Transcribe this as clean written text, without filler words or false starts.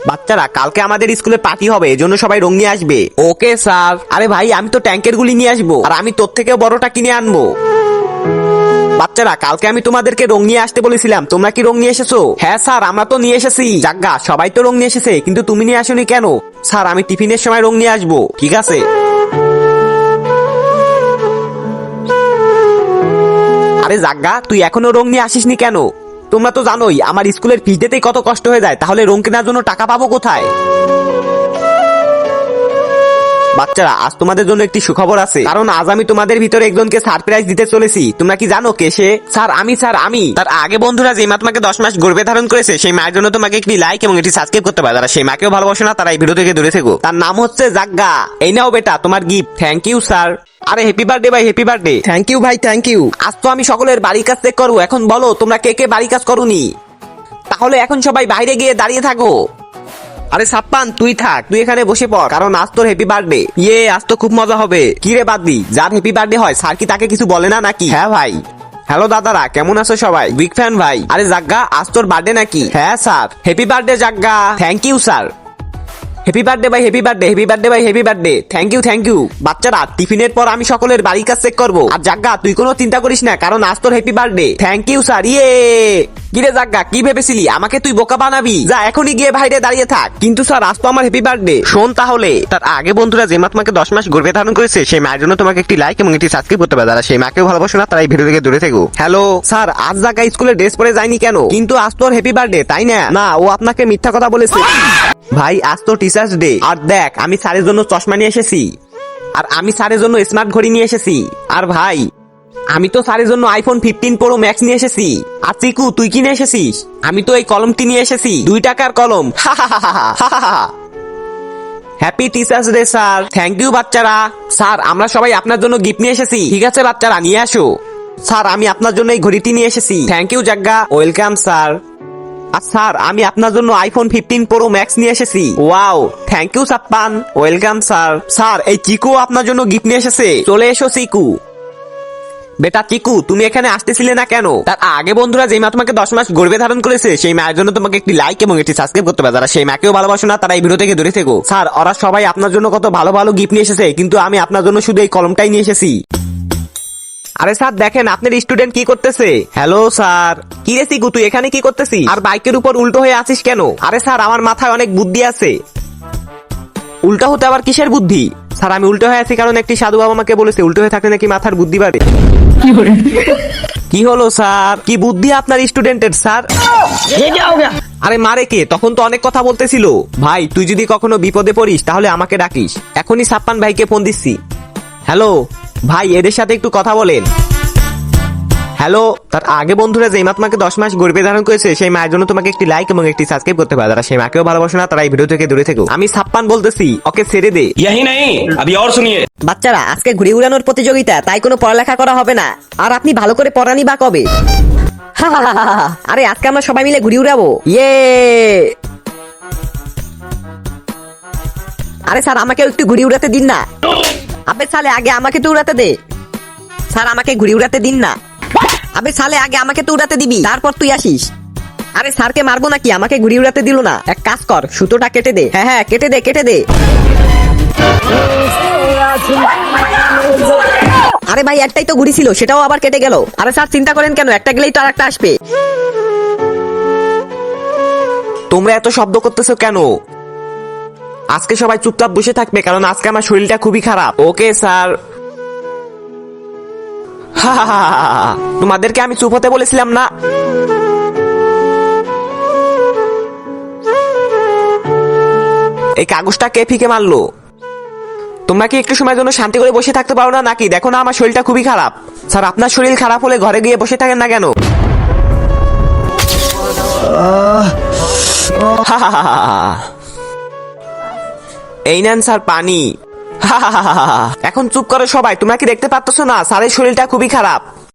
বাচ্চারা কালকে আমাদের স্কুলে পার্টি হবে, এজন্য সবাই রং নিয়ে আসবে। Okay sir. আরে ভাই আমি তো ট্যাঙ্কের গুলি নিয়ে আসবো, আর আমি তোর থেকেও বড়টা কিনে আনবো। বাচ্চারা কালকে আমি তোমাদেরকে রং নিয়ে আসতে বলেছিলাম, তোমরা কি রং নিয়ে এসেছো? হ্যাঁ স্যার আমরা তো নিয়ে এসেছি। যাজ্ঞা সবাই তো রং নিয়ে এসেছে, কিন্তু তুমি নিয়ে আসোনি কেন? স্যার আমি টিফিনের সময় রং নিয়ে আসবো। ঠিক আছে। আরে যাজ্ঞা তুই এখনো রং নিয়ে আসিসনি কেন? তোমরা তো জানোই আমার স্কুলের ফিস দিতেই কত কষ্ট হয়ে যায়, তাহলে রং কেনার জন্য টাকা পাবো কোথায়? বাচ্চারা আজ তোমাদের জন্য একটি সুখবর আছে, কারণ আজ আমি তোমাদের ভিতরে একজনকে সারপ্রাইজ দিতে চলেছি। তোমরা কি জানো কে সে? স্যার আমি তার আগে বন্ধুরা যে মা তোমাকে 10 মাস গর্ভে ধারণ করেছে, সেই মায়ের জন্য তোমাকে একটি লাইক এবং একটি সাবস্ক্রাইব করতে পারে। যারা সেই মাকেও ভালোবাসো না তারা এই ভিডিও থেকে দূরে থেকো। তার নাম হচ্ছে যাজ্ঞা। এই নাও বেটা তোমার গিফট। Thank you sir. আরে হ্যাপি বার্থডে ভাই, হ্যাপি বার্থডে। থ্যাংক ইউ ভাই, থ্যাংক ইউ। আজ তো আমি সকলের বাড়ির কাজ চেক করবো। এখন বলো তোমরা কে কে বাড়ির কাজ করোনি? তাহলে এখন সবাই বাইরে গিয়ে দাঁড়িয়ে থাকো। আরে সাপ্পান তুই থাক, তুই এখানে বসে পড়, কারণ আজ তোর হ্যাপি বার্থডে। ইয়ে আজ তো খুব মজা হবে। কি রে বাদদি, যার হ্যাপি বার্থডে হয় স্যার কি তাকে কিছু বলে না নাকি? হ্যাঁ ভাই। হ্যালো দাদারা, কেমন আছো সবাই? বিগ ফ্যান ভাই। আরে যাজ্ঞা আজ তোর বার্থডে নাকি? হ্যাঁ sir. Happy birthday Yajna. Thank you sir. Happy birthday ভাই, হ্যাপি বার্থডে, হ্যাপি বার্থডে ভাই, happy birthday. Thank you thank you. বাচ্চারা টিফিনের পর আমি সকলের বাড়ির কাজ চেক করবো। আর যাজ্ঞা তুই কোনো চিন্তা করিস না, কারণ আজ তোর happy birthday. Thank you sir. ইয়ে কিরে যাজ্ঞা কি ভেবেছিলি আমাকে তুই বোকা বানাবি? যা এখনই গিয়ে বাইরে দাঁড়িয়ে থাক। কিন্তু স্যার আজ তো আমার হ্যাপি বার্থডে। শোন তাহলে, তার আগে বন্ধুরা যে মা তোমাকে 10 মাস গর্ভে ধারণ করেছে, সেই মায়ের জন্য তোমাকে একটি লাইক এবং একটি সাবস্ক্রাইব করতে পারে। যারা সেই মাকেও ভালোবাসো না তারা এই ভিডিও থেকে দূরে থেকো। হ্যালো স্যার, আজ যাজ্ঞা স্কুলে ড্রেস পরে যায়নি কেন? কিন্তু আজ তোর হ্যাপি বার্থডে তাই না? না, ও আপনাকে মিথ্যা কথা বলেছে। ভাই আজ তো টিচার্স ডে। আর দেখ আমি স্যারের জন্য চশমা নিয়ে এসেছি, আর আমি স্যারের জন্য স্মার্ট ঘড়ি নিয়ে এসেছি। আর ভাই আমি তো স্যারের জন্য আইফোন 15 প্রো ম্যাক্স নিয়ে এসেছি। আর চিকু তুই কি নিয়ে এসেছিস? আমি তো এই কলমটি নিয়ে এসেছি, 2 টাকার কলম। Happy teachers day sir. Thank you বাচ্চারা। স্যার আমরা সবাই আপনার জন্য গিফট নিয়ে এসেছি। ঠিক আছে বাচ্চারা নিয়ে আসো। স্যার আমি আপনার জন্য এই ঘড়িটি নিয়ে এসেছি। Thank you Yajna. Welcome sir. আর স্যার আমি আপনার জন্য আইফোন 15 প্রো ম্যাক্স নিয়ে এসেছি। Wow thank you Sappan. Welcome sir. Sir এই চিকু আপনার জন্য গিফট নিয়ে এসেছে। চলে এসো চিকু। বেটা চিকু তুমি এখানে আসতেছিলে না কেন? তার আগে বন্ধুরা যে মা তোমাকে 10 মাস গর্ভে ধারণ করেছে, সেই মায়ের জন্য তোমাকে একটি লাইক এবং একটি সাবস্ক্রাইব করতে হবে। যারা সেই মাকেও ভালোবাসো না তারা এই ভিডিও থেকে দূরে থেকো। স্যার ওরা সবাই আপনার জন্য কত ভালো ভালো গিফট নিয়ে এসেছে, কিন্তু আমি আপনার জন্য শুধু এই কলমটাই নিয়ে এসেছি। আরে স্যার দেখেন আপনার স্টুডেন্ট কি করতেছে। Hello sir. কি রে চিকু তুই এখানে কি করতেছিস? আর বাইকের উপর উল্টো হয়ে আছিস কেন? আরে স্যার আমার মাথায় অনেক বুদ্ধি আছে। উল্টো হতে আবার কিসের বুদ্ধি? স্যার আমি উল্টো হয়ে আছি কারণ একটি সাধু বাবা আমাকে বলেছে উল্টো হয়ে থাকলে নাকি মাথার বুদ্ধি বাড়ে। কি হলো স্যার? কি বুদ্ধি আপনার স্টুডেন্টের স্যার? আরে মারে কে? তখন তো অনেক কথা বলতেছিল। ভাই তুই যদি কখনো বিপদে পড়িস তাহলে আমাকে ডাকিস। এখনই সাপ্পান ভাইকে ফোন দিচ্ছি। হ্যালো ভাই এদের সাথে একটু কথা বলেন। হ্যালো। তার আগে বন্ধুরা যে মা তোমাকে 10 মাস গর্ভে ধারণ করেছে, সেই মায়ের জন্য তোমাকে একটি লাইক এবং একটি সাবস্ক্রাইব করতে পারে। যারা সেই মাকেও ভালোবাসো না তারা এই ভিডিও থেকে দূরে থেকো। আমি সাপ্পান বলতেছি, ওকে ছেড়ে দে। यही नहीं अभी और सुनिए। বাচ্চারা আজকে ঘুড়ি উড়ানোর প্রতিযোগিতা, তাই কোনো পড়ালেখা করা হবে না। আর আপনি ভালো করে পড়ানি বা কবে? আরে আজকে আমরা সবাই মিলে ঘুড়ি উড়াবো। ইয়ে আরে স্যার আমাকে একটু ঘুড়ি উড়াতে দিন না। আবে সালে আগে আমাকে তো উড়াতে দে। স্যার আমাকে ঘুড়ি উড়াতে দিন না। আবে সালে আগে আমাকে তো উড়াতে দিবি, তারপর তুই আসিস। আরে স্যারকে মারবো নাকি? আমাকে ঘুড়ি উড়াতে দিল না। এক কাজ কর, সুতোটা কেটে দে। হ্যাঁ হ্যাঁ কেটে দে, কেটে দে। আরে ভাই একটাই তো ঘুড়ি ছিল, সেটাও আবার কেটে গেল। আরে স্যার চিন্তা করেন কেন, একটা গেলেই তো আর একটা আসবে। তোমরা এত শব্দ করতেছো কেন? আজকে সবাই চুপচাপ বসে থাকবে, কারণ আজকে আমার শরীরটা খুবই খারাপ। Okay sir. তোমাদেরকে আমি চুপ হতে বলেছিলাম না? এই কাগজটা কে ফিকে মারলো? তোমরা কি একটু সময়ের জন্য শান্তি করে বসে থাকতে পারো না নাকি? দেখো না আমার শরীরটা খুবই খারাপ। স্যার আপনার শরীর খারাপ হলে ঘরে গিয়ে বসে থাকেন না কেন? এই নেন স্যার পানি। এখন চুপ করো সবাই। তোমরা কি দেখতে পাচ্ছ না স্যারের শরীরটা খুবই খারাপ?